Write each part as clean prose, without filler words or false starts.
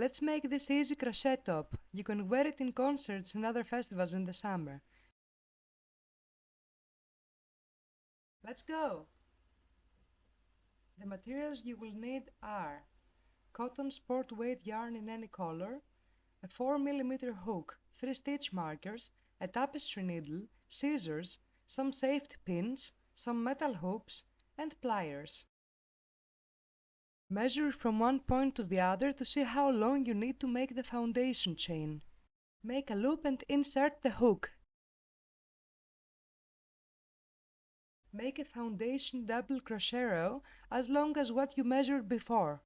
Let's make this easy crochet top. You can wear it in concerts and other festivals in the summer. Let's go! The materials you will need are cotton sport weight yarn in any color, a 4mm hook, 3 stitch markers, a tapestry needle, scissors, some safety pins, some metal hoops, and pliers. Measure from one point to the other to see how long you need to make the foundation chain. Make a loop and insert the hook. Make a foundation double crochet row as long as what you measured before.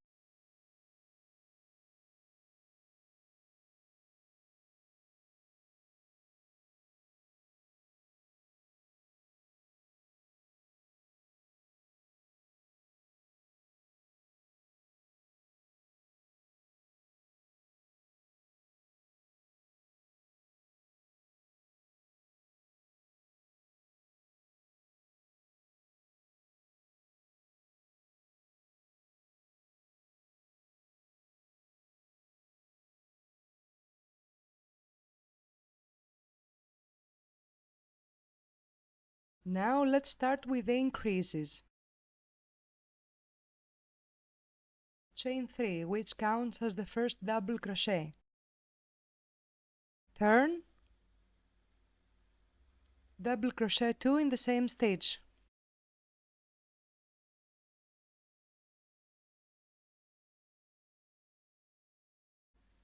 Now let's start with the increases. Chain 3, which counts as the first double crochet. Turn, double crochet 2 in the same stitch.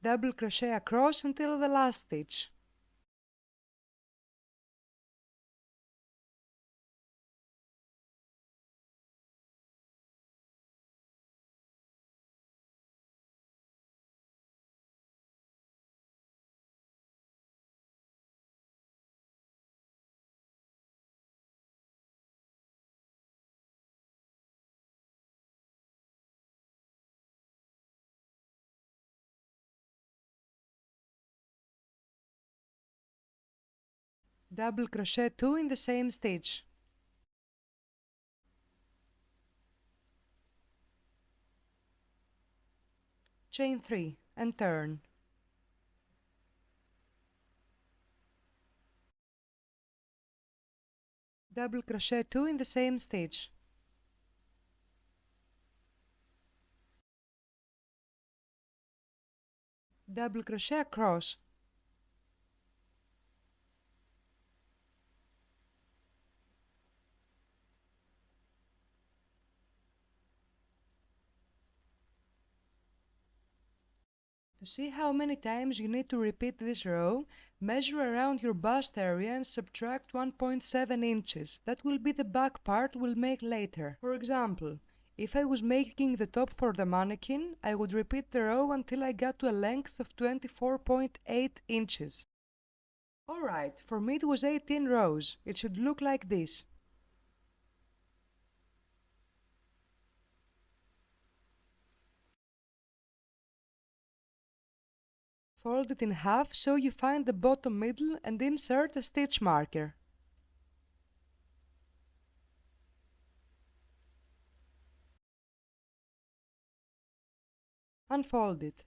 Double crochet across until the last stitch. Double crochet 2 in the same stitch. Chain 3 and turn. Double crochet 2 in the same stitch. Double crochet across. To see how many times you need to repeat this row, measure around your bust area and subtract 1.7 inches. That will be the back part we'll make later. For example, if I was making the top for the mannequin, I would repeat the row until I got to a length of 24.8 inches. Alright, for me it was 18 rows. It should look like this. Fold it in half so you find the bottom middle and insert a stitch marker. Unfold it.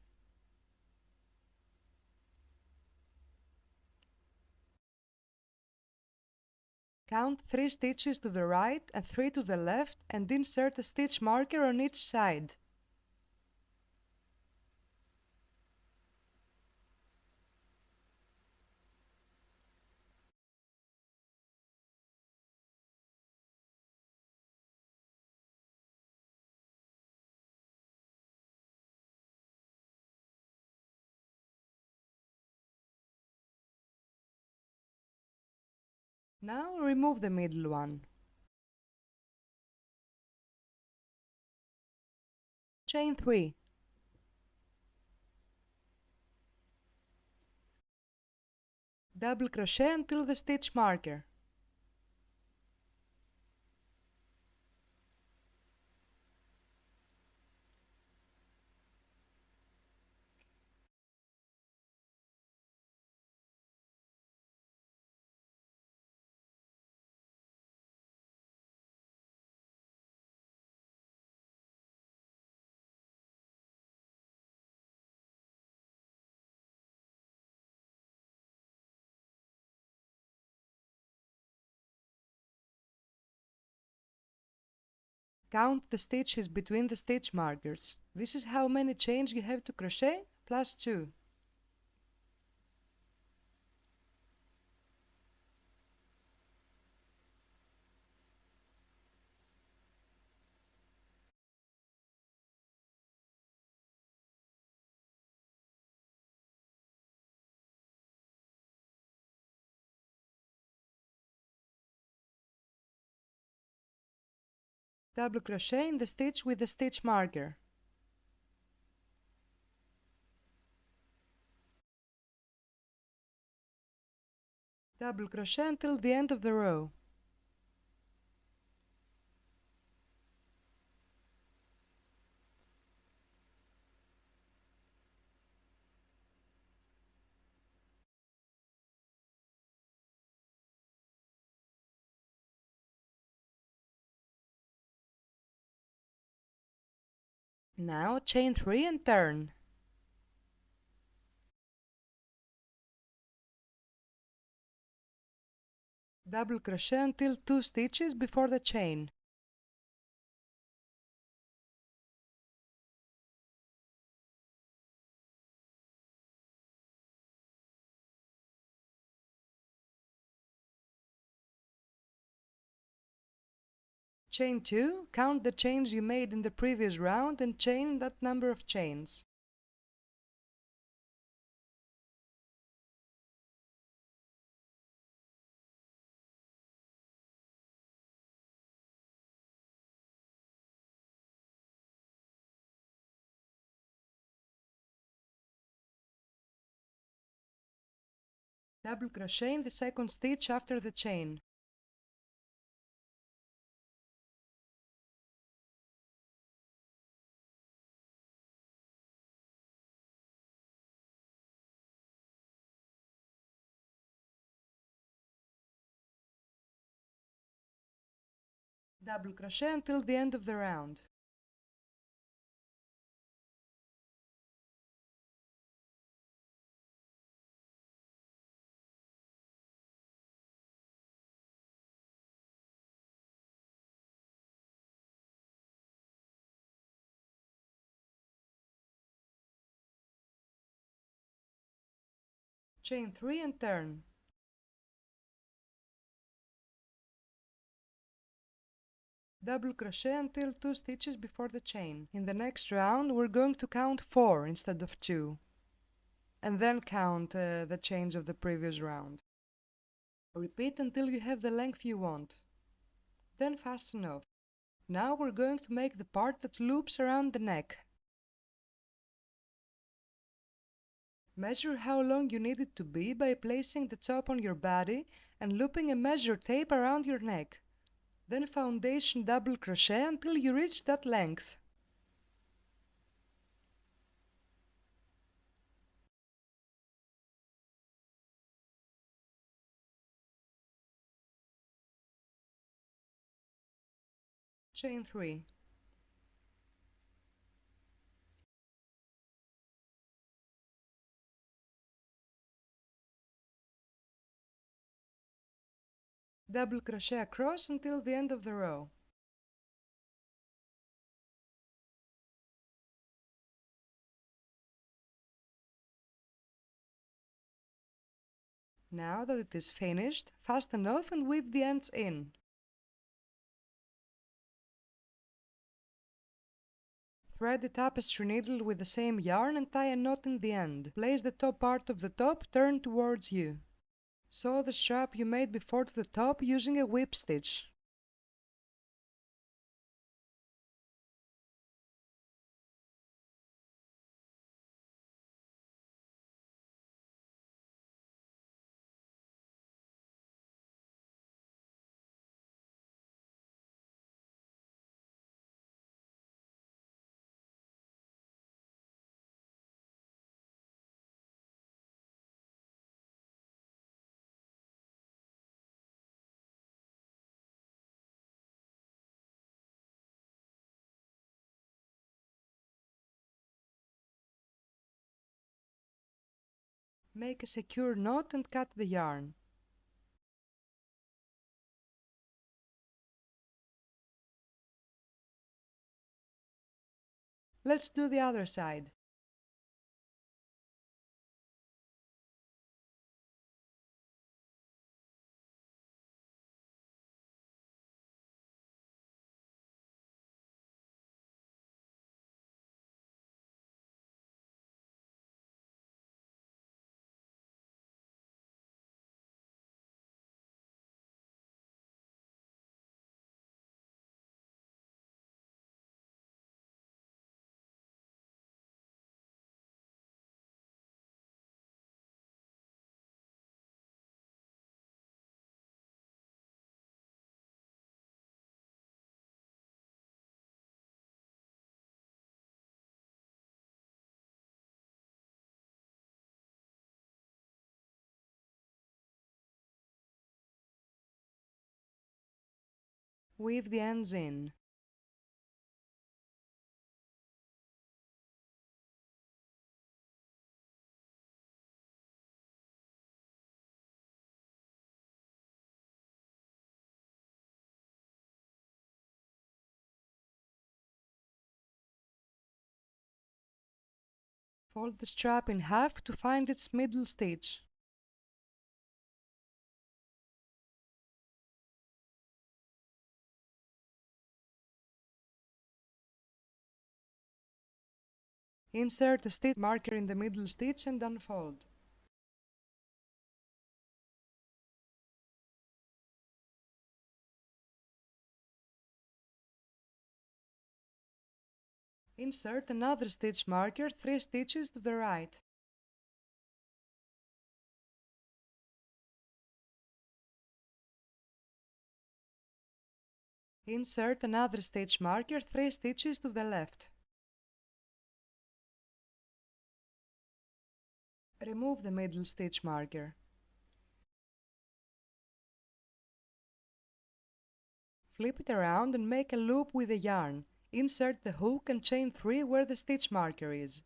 Count 3 stitches to the right and 3 to the left and insert a stitch marker on each side. Now remove the middle one. Chain 3. Double crochet until the stitch marker. Count the stitches between the stitch markers. This is how many chains you have to crochet, plus 2. Double crochet in the stitch with the stitch marker. Double crochet until the end of the row. Now chain 3 and turn. Double crochet until 2 stitches before the chain. Chain 2, count the chains you made in the previous round and chain that number of chains. Double crochet in the second stitch after the chain. Double crochet until the end of the round. Chain 3 and turn. Double crochet until 2 stitches before the chain. In the next round we're going to count 4 instead of 2, and then count the chains of the previous round. Repeat until you have the length you want. Then fasten off. Now we're going to make the part that loops around the neck. Measure how long you need it to be by placing the top on your body and looping a measure tape around your neck. Then foundation double crochet until you reach that length. Chain 3. Double crochet across until the end of the row. Now that it is finished, fasten off and weave the ends in. Thread a tapestry needle with the same yarn and tie a knot in the end. Place the top part of the top turned towards you. Sew the strap you made before to the top using a whip stitch. Make a secure knot and cut the yarn. Let's do the other side. Weave the ends in. Fold the strap in half to find its middle stitch. Insert a stitch marker in the middle stitch and unfold. Insert another stitch marker 3 stitches to the right. Insert another stitch marker 3 stitches to the left. Remove the middle stitch marker. Flip it around and make a loop with the yarn. Insert the hook and chain 3 where the stitch marker is.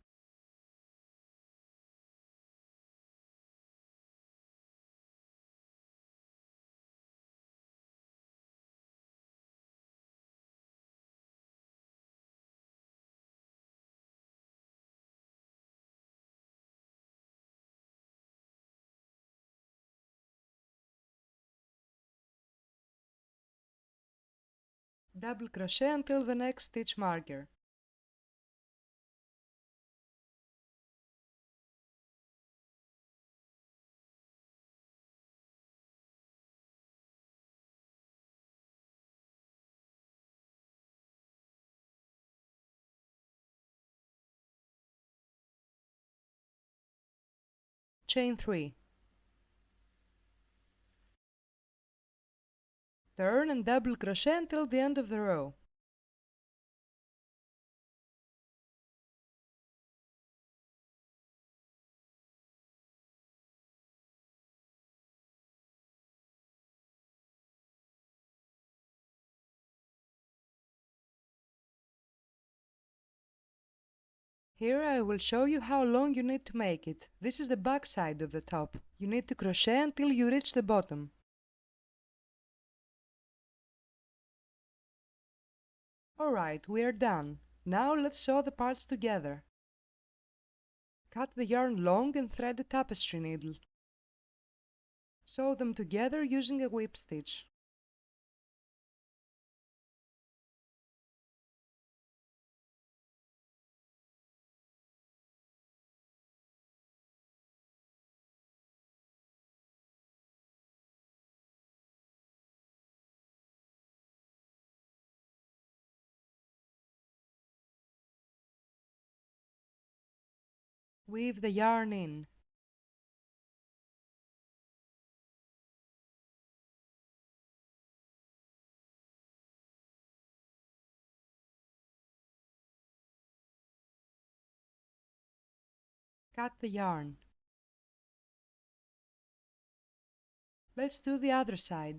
Double crochet until the next stitch marker. Chain 3. Turn and double crochet until the end of the row. Here I will show you how long you need to make it. This is the back side of the top. You need to crochet until you reach the bottom. Alright, we are done. Now let's sew the parts together. Cut the yarn long and thread a tapestry needle. Sew them together using a whip stitch. Weave the yarn in. Cut the yarn. Let's do the other side.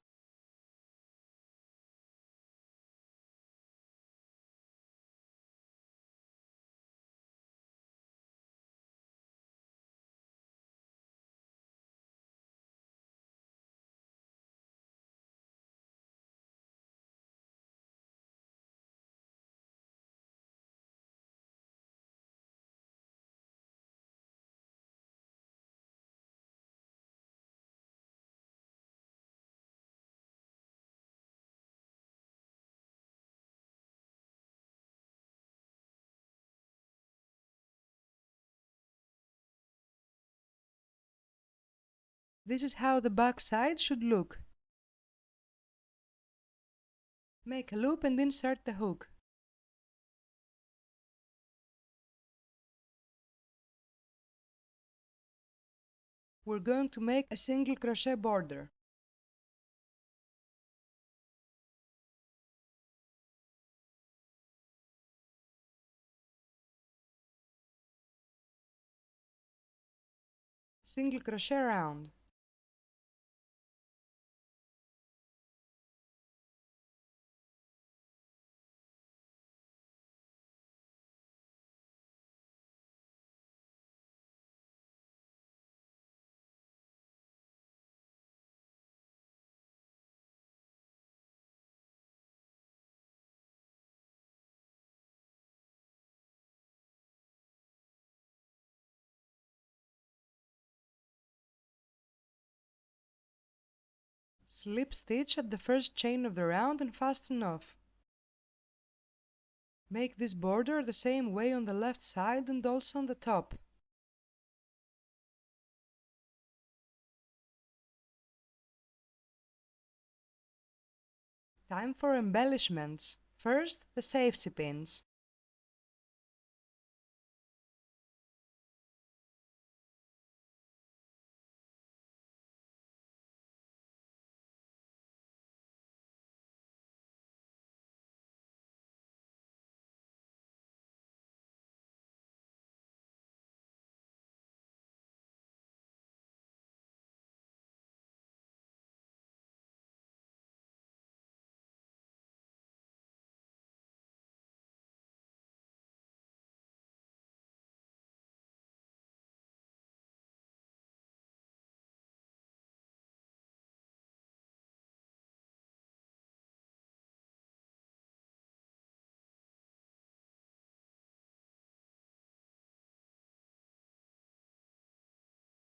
This is how the back side should look. Make a loop and insert the hook. We're going to make a single crochet border. Single crochet round. Slip stitch at the first chain of the round and fasten off. Make this border the same way on the left side and also on the top. Time for embellishments. First, the safety pins.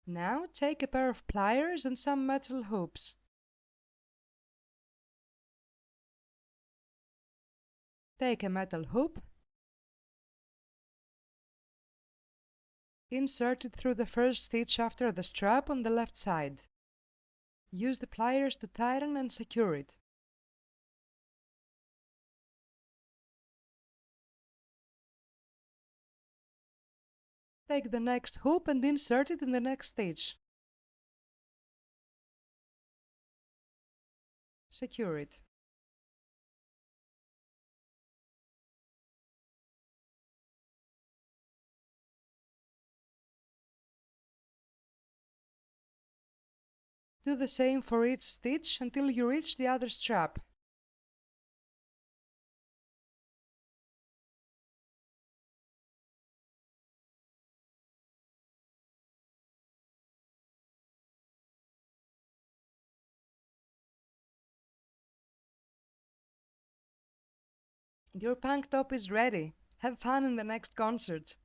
Now take a pair of pliers and some metal hoops. Take a metal hoop, insert it through the first stitch after the strap on the left side. Use the pliers to tighten and secure it. Take the next hoop and insert it in the next stitch. Secure it. Do the same for each stitch until you reach the other strap. Your punk top is ready. Have fun in the next concert!